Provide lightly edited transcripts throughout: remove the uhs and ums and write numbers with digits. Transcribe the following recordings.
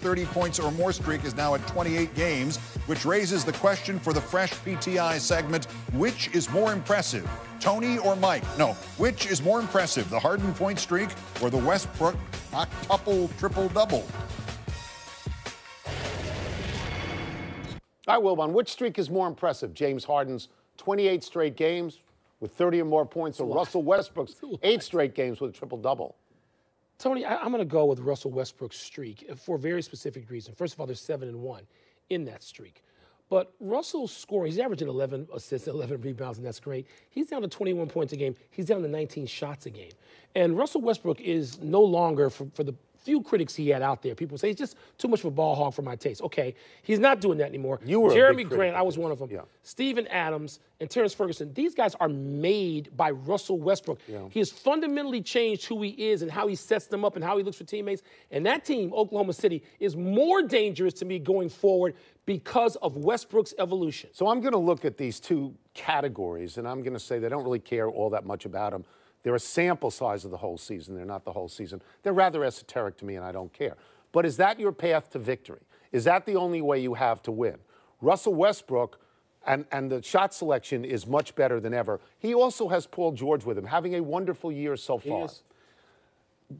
30 points or more streak is now at 28 games, which raises the question for the Fresh PTI segment, which is more impressive, Tony or Mike? No, which is more impressive, the Harden point streak or the Westbrook octuple triple-double? All right, Wilbon, which streak is more impressive? James Harden's 28 straight games with 30 or more points, or Russell Westbrook's 8 straight games with a triple-double? Tony, I'm going to go with Russell Westbrook's streak for a very specific reason. First of all, they're 7-1 in that streak. But Russell's scoring, he's averaging 11 assists, 11 rebounds, and that's great. He's down to 21 points a game. He's down to 19 shots a game. And Russell Westbrook is no longer, for the few critics he had out there, people say he's just too much of a ball hog for my taste. Okay, he's not doing that anymore. You were Jeremy a big Grant, critic. I was one of them. Yeah. Steven Adams and Terrence Ferguson, these guys are made by Russell Westbrook. Yeah. He has fundamentally changed who he is and how he sets them up and how he looks for teammates. And that team, Oklahoma City, is more dangerous to me going forward because of Westbrook's evolution. So I'm going to look at these two categories, and I'm going to say they don't really care all that much about them. They're a sample size of the whole season. They're not the whole season. They're rather esoteric to me, and I don't care. But is that your path to victory? Is that the only way you have to win? Russell Westbrook, and the shot selection is much better than ever. He also has Paul George with him, having a wonderful year so far. Yes.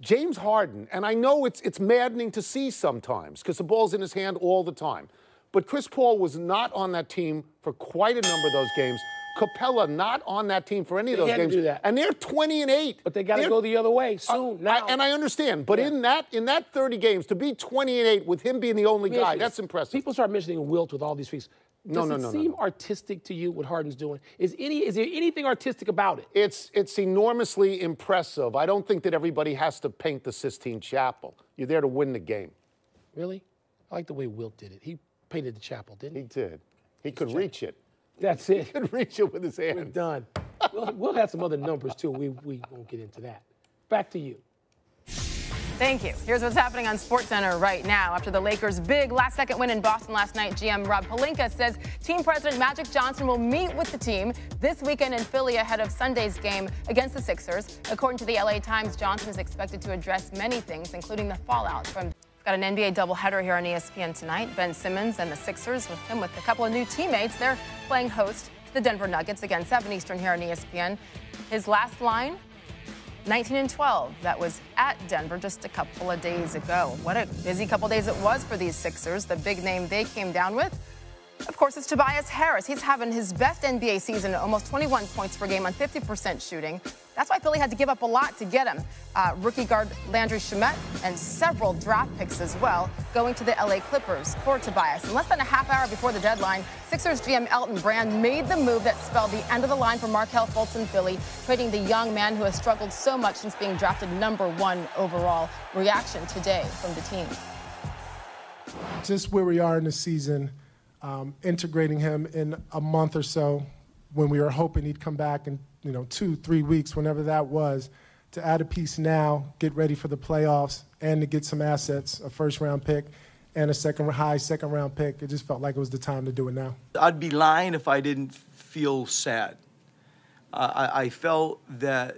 James Harden, and I know it's maddening to see sometimes because the ball's in his hand all the time. But Chris Paul was not on that team for quite a number of those games. Capella not on that team for any of those games. Do that. And they're 20-8. But they got to go the other way soon. Now. And I understand. But in that 30 games, to be 20-8 with him being the only guy, that's impressive. People start mentioning Wilt with all these freaks. Does it seem artistic to you what Harden's doing? Is there anything artistic about it? It's enormously impressive. I don't think that everybody has to paint the Sistine Chapel. You're there to win the game. Really? I like the way Wilt did it. He painted the chapel, didn't he? He did. He could reach it. That's it. He could reach it with his hand. We're done. We'll have some other numbers, too. We won't get into that. Back to you. Thank you. Here's what's happening on SportsCenter right now. After the Lakers' big last-second win in Boston last night, GM Rob Pelinka says team president Magic Johnson will meet with the team this weekend in Philly ahead of Sunday's game against the Sixers. According to the LA Times, Johnson is expected to address many things, including the fallout from... Got an NBA doubleheader here on ESPN tonight. Ben Simmons and the Sixers with a couple of new teammates. They're playing host to the Denver Nuggets again, 7 Eastern here on ESPN. His last line, 19-12. That was at Denver just a couple of days ago. What a busy couple days it was for these Sixers. The big name they came down with, of course, it's Tobias Harris. He's having his best NBA season, almost 21 points per game on 50% shooting. That's why Philly had to give up a lot to get him. Rookie guard Landry Shamet and several draft picks as well going to the LA Clippers for Tobias. And less than a half hour before the deadline, Sixers GM Elton Brand made the move that spelled the end of the line for Markelle Fultz in Philly, trading the young man who has struggled so much since being drafted #1 overall. Reaction today from the team. Just where we are in the season, integrating him in a month or so when we were hoping he'd come back in 2-3 weeks, whenever that was, to add a piece now, get ready for the playoffs, and to get some assets, a first-round pick and a high second-round pick. It just felt like it was the time to do it now. I'd be lying if I didn't feel sad. I felt that,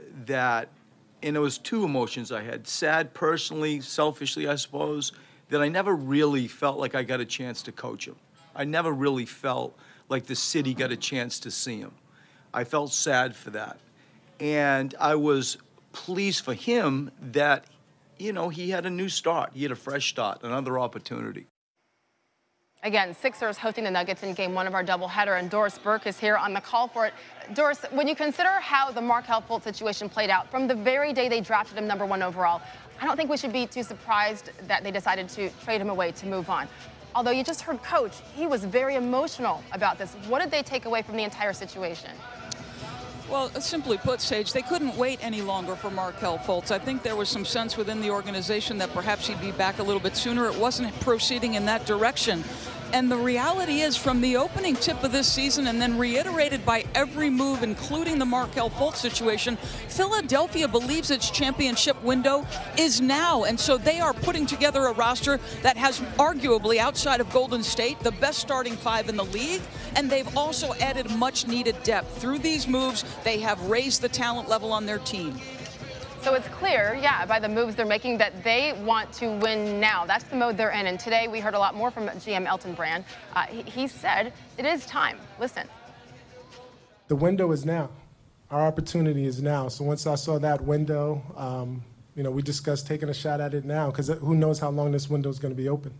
and it was two emotions I had. Sad personally, selfishly, I suppose, that I never really felt like I got a chance to coach him. I never really felt like the city got a chance to see him. I felt sad for that. And I was pleased for him that, he had a new start. He had a fresh start, another opportunity. Again, Sixers hosting the Nuggets in Game 1 of our doubleheader, and Doris Burke is here on the call for it. Doris, when you consider how the Markelle Fultz situation played out from the very day they drafted him #1 overall, I don't think we should be too surprised that they decided to trade him away to move on. Although you just heard Coach, he was very emotional about this. What did they take away from the entire situation? Well, simply put, Sage, they couldn't wait any longer for Markelle Fultz. I think there was some sense within the organization that perhaps he'd be back a little bit sooner. It wasn't proceeding in that direction. And the reality is, from the opening tip of this season and then reiterated by every move, including the Markelle Fultz situation, Philadelphia believes its championship window is now. And so they are putting together a roster that has arguably, outside of Golden State, the best starting 5 in the league. And they've also added much-needed depth. Through these moves, they have raised the talent level on their team. So it's clear, yeah, by the moves they're making that they want to win now. That's the mode they're in. And today we heard a lot more from GM Elton Brand. He said it is time. Listen. The window is now. Our opportunity is now. So once I saw that window, we discussed taking a shot at it now, because who knows how long this window is going to be open.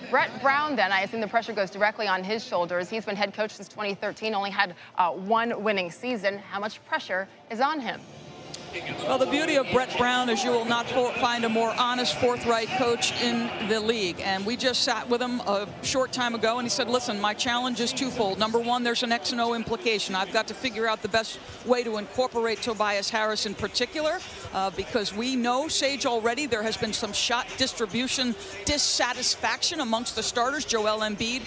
Brett Brown, then, I assume the pressure goes directly on his shoulders. He's been head coach since 2013, only had one winning season. How much pressure is on him? Well, the beauty of Brett Brown is you will not find a more honest, forthright coach in the league. And we just sat with him a short time ago, and he said, listen, my challenge is twofold. Number one, there's an X and O implication. I've got to figure out the best way to incorporate Tobias Harris in particular, because we know, Sage, already there has been some shot distribution dissatisfaction amongst the starters, Joel Embiid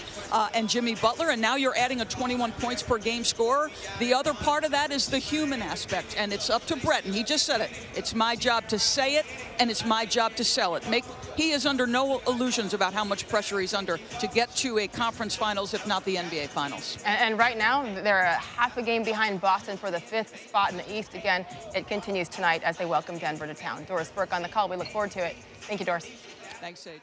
and Jimmy Butler, and now you're adding a 21 points per game scorer. The other part of that is the human aspect, and it's up to Brett. And he just said it. It's my job to say it, and it's my job to sell it. He is under no illusions about how much pressure he's under to get to a conference finals, if not the NBA finals. And right now, they're a half a game behind Boston for the 5th spot in the East. Again, it continues tonight as they welcome Denver to town. Doris Burke on the call. We look forward to it. Thank you, Doris. Thanks, Sage.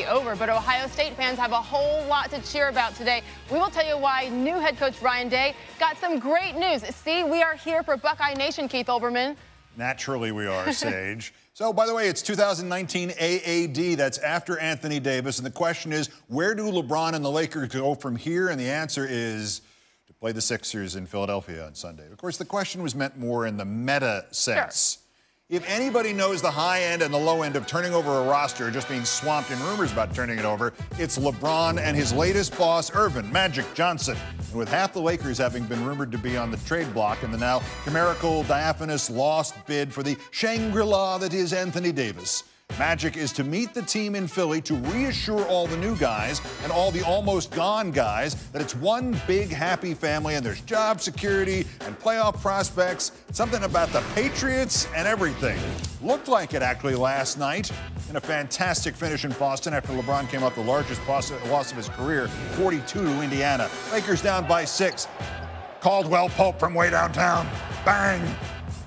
Over, but Ohio State fans have a whole lot to cheer about today. We will tell you why new head coach Ryan Day got some great news. See, we are here for Buckeye Nation, Keith Olbermann. Naturally we are, Sage. So, by the way, it's 2019 AAD. That's after Anthony Davis. And the question is, where do LeBron and the Lakers go from here? And the answer is to play the Sixers in Philadelphia on Sunday. Of course, the question was meant more in the meta sense. Sure. If anybody knows the high end and the low end of turning over a roster, just being swamped in rumors about turning it over, it's LeBron and his latest boss, Earvin Magic Johnson. And with half the Lakers having been rumored to be on the trade block and the now chimerical, diaphanous, lost bid for the Shangri-La that is Anthony Davis, Magic is to meet the team in Philly to reassure all the new guys and all the almost gone guys that it's one big happy family and there's job security and playoff prospects, something about the Patriots and everything. Looked like it actually last night in a fantastic finish in Boston after LeBron came off the largest loss of his career, 42 to Indiana. Lakers down by 6. Caldwell Pope from way downtown. Bang!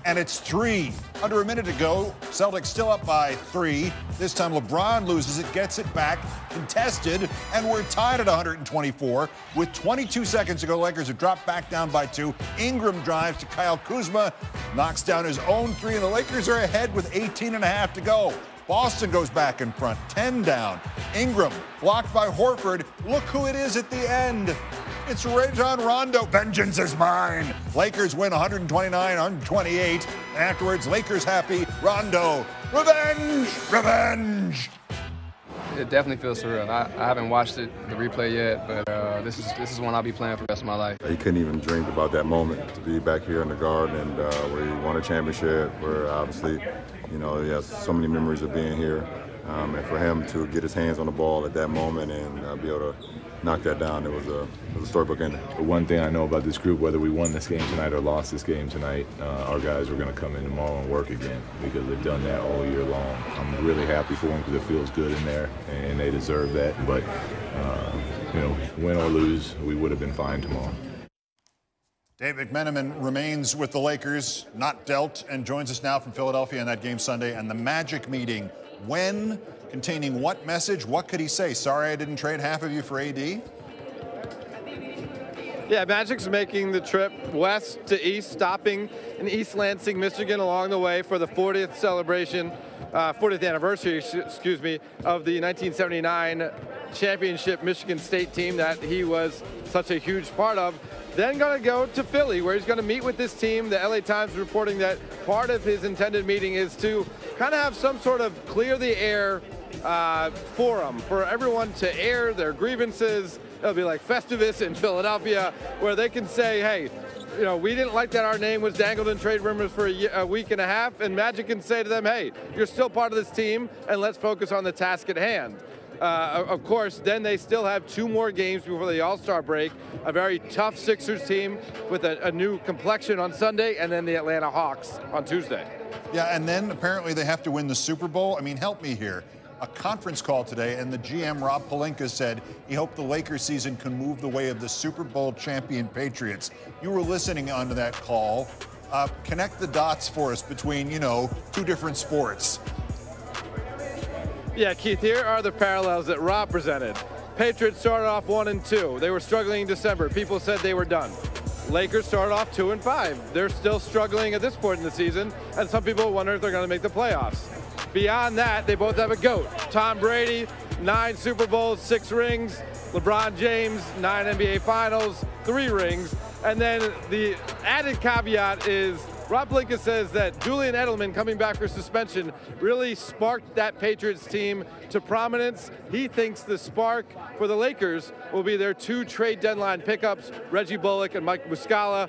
And it's 3. Under a minute to go, Celtics still up by 3. This time LeBron loses it, gets it back, contested, and we're tied at 124. With 22 seconds to go, Lakers have dropped back down by 2. Ingram drives to Kyle Kuzma, knocks down his own 3, and the Lakers are ahead with 18.5 to go. Boston goes back in front, 10 down. Ingram blocked by Horford. Look who it is at the end. It's Rajon Rondo. Vengeance is mine. Lakers win 129-128. And afterwards, Lakers happy. Rondo, revenge, revenge. It definitely feels surreal. I haven't watched the replay yet, but this is one I'll be playing for the rest of my life. He couldn't even dream about that moment, to be back here in the Garden and where he won a championship, where obviously, he has so many memories of being here. And for him to get his hands on the ball at that moment and be able to knock that down, it was a storybook ending. The one thing I know about this group, whether we won this game tonight or lost this game tonight, our guys are going to come in tomorrow and work again because they've done that all year long. I'm really happy for them because it feels good in there, and they deserve that. But, win or lose, we would have been fine tomorrow. Dave McMenamin remains with the Lakers, not dealt, and joins us now from Philadelphia in that game Sunday. And the Magic meeting, when, containing what message, what could he say? Sorry I didn't trade half of you for AD? Yeah, Magic's making the trip west to east, stopping in East Lansing, Michigan along the way for the 40th celebration, 40th anniversary, excuse me, of the 1979 championship Michigan State team that he was such a huge part of. Then going to go to Philly, where he's going to meet with this team. The LA Times reporting that part of his intended meeting is to kind of have some sort of clear the air forum for everyone to air their grievances. It'll be like Festivus in Philadelphia, where they can say, hey, we didn't like that our name was dangled in trade rumors for a week and a half, and Magic can say to them, hey, you're still part of this team, and let's focus on the task at hand. Of course, then they still have 2 more games before the All-Star break. A very tough Sixers team with a new complexion on Sunday, and then the Atlanta Hawks on Tuesday. Yeah, and then apparently they have to win the Super Bowl. I mean, help me here. A conference call today, and the GM, Rob Pelinka, said he hoped the Lakers season can move the way of the Super Bowl champion Patriots. You were listening onto that call. Connect the dots for us between, two different sports. Yeah, Keith, here are the parallels that Rob presented. Patriots started off 1-2. They were struggling in December. People said they were done. Lakers started off 2-5. They're still struggling at this point in the season, and some people wonder if they're going to make the playoffs. Beyond that, they both have a GOAT. Tom Brady, 9 Super Bowls, 6 rings. LeBron James, 9 NBA Finals, 3 rings. And then the added caveat is Rob Pelinka says that Julian Edelman coming back for suspension really sparked that Patriots team to prominence. He thinks the spark for the Lakers will be their 2 trade deadline pickups, Reggie Bullock and Mike Muscala.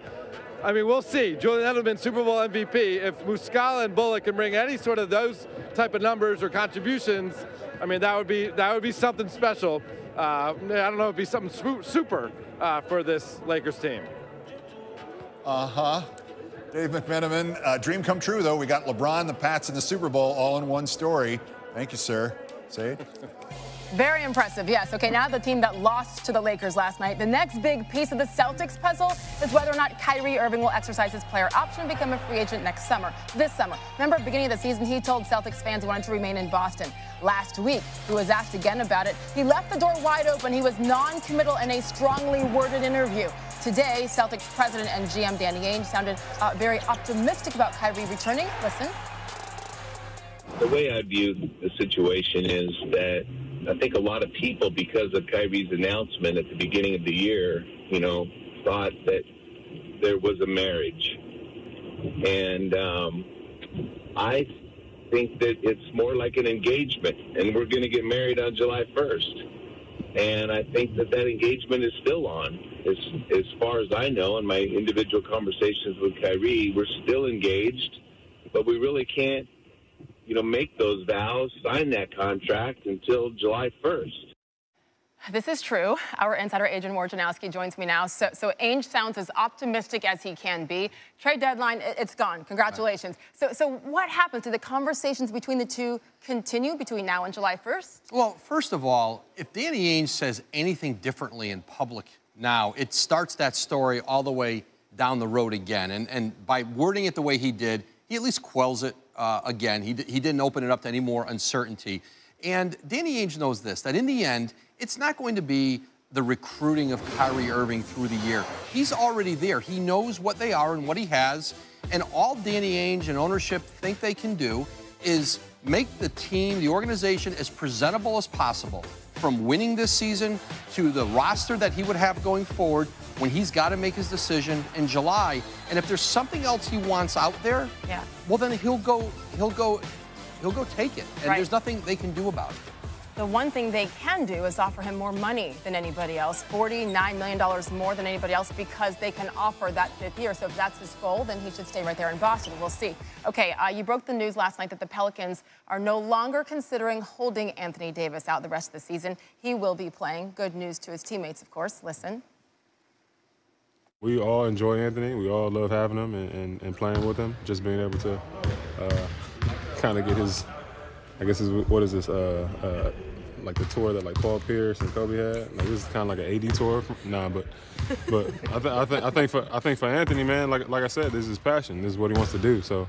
I mean, we'll see. Julian Edelman, Super Bowl MVP. If Muscala and Bullock can bring any sort of those type of numbers or contributions, I mean, that would be something special. I don't know, it'd be something super for this Lakers team. Dave McMenamin, dream come true, though. We got LeBron, the Pats, and the Super Bowl all in one story. Thank you, sir. Say it. Very impressive, yes. Okay, now the team that lost to the Lakers last night. The next big piece of the Celtics puzzle is whether or not Kyrie Irving will exercise his player option and become a free agent this summer. Remember, at the beginning of the season, he told Celtics fans he wanted to remain in Boston. Last week, he was asked again about it. He left the door wide open. He was non-committal in a strongly worded interview. Today, Celtics president and GM Danny Ainge sounded very optimistic about Kyrie returning. Listen. The way I view the situation is that I think a lot of people, because of Kyrie's announcement at the beginning of the year, thought that there was a marriage. And I think that it's more like an engagement, and we're going to get married on July 1st. And I think that engagement is still on. As far as I know, in my individual conversations with Kyrie, we're still engaged, but we really can't make those vows, sign that contract until July 1st. This is true. Our insider Adrian Wojnarowski joins me now. So Ainge sounds as optimistic as he can be. Trade deadline, it's gone. Congratulations. Right. So what happens? Do the conversations between the two continue between now and July 1st? Well, first of all, if Danny Ainge says anything differently in public now, it starts that story all the way down the road again. And by wording it the way he did, he at least quells it again. He didn't open it up to any more uncertainty. And Danny Ainge knows this, that in the end, it's not going to be the recruiting of Kyrie Irving through the year. He's already there. He knows what they are and what he has. And all Danny Ainge and ownership think they can do is make the team, the organization, as presentable as possible, from winning this season to the roster that he would have going forward when he's got to make his decision in July. And if there's something else he wants out there, well, then he'll go take it. And there's nothing they can do about it. The one thing they can do is offer him more money than anybody else, $49 million more than anybody else, because they can offer that 5th year. So if that's his goal, then he should stay right there in Boston. We'll see. Okay, you broke the news last night that the Pelicans are no longer considering holding Anthony Davis out the rest of the season. He will be playing. Good news to his teammates, of course. Listen. We all enjoy Anthony. We all love having him and playing with him. Just being able to kind of get his, I guess, what is this, like the tour that like Paul Pierce and Kobe had. Like, this is kind of like an AD tour. Nah, but I think for Anthony, man, like I said, this is his passion. This is what he wants to do. So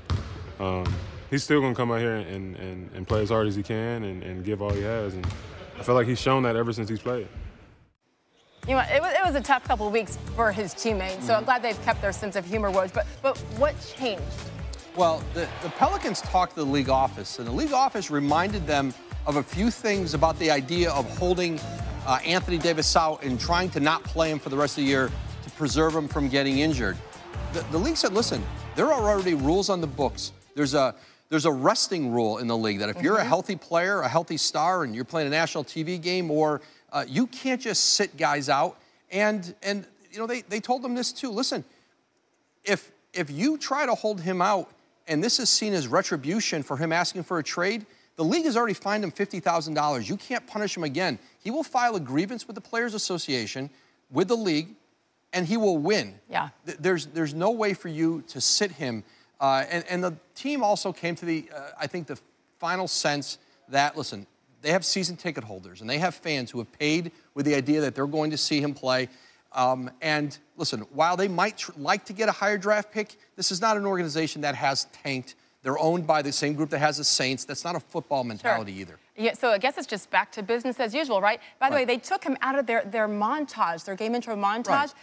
he's still gonna come out here and play as hard as he can and give all he has. And I feel like he's shown that ever since he's played. You know, it was a tough couple of weeks for his teammates. So I'm glad they've kept their sense of humor, Woj. But what changed? Well, the Pelicans talked to the league office, and the league office reminded them of a few things about the idea of holding Anthony Davis out and trying to not play him for the rest of the year to preserve him from getting injured. The league said, listen, there are already rules on the books. There's a resting rule in the league that if you're a healthy player, a healthy star, and you're playing a national TV game, or you can't just sit guys out. And you know, they told them this too. Listen, if you try to hold him out, and this is seen as retribution for him asking for a trade, the league has already fined him $50,000. You can't punish him again. He will file a grievance with the Players Association, with the league, and he will win. Yeah. There's no way for you to sit him. And the team also came to the, I think, the final sense that, listen, they have season ticket holders, and they have fans who have paid with the idea that they're going to see him play. And listen, while they might like to get a higher draft pick, this is not an organization that has tanked. They're owned by the same group that has the Saints. That's not a football mentality either. Yeah, so I guess it's just back to business as usual, right? By the way, they took him out of their montage, their game intro montage,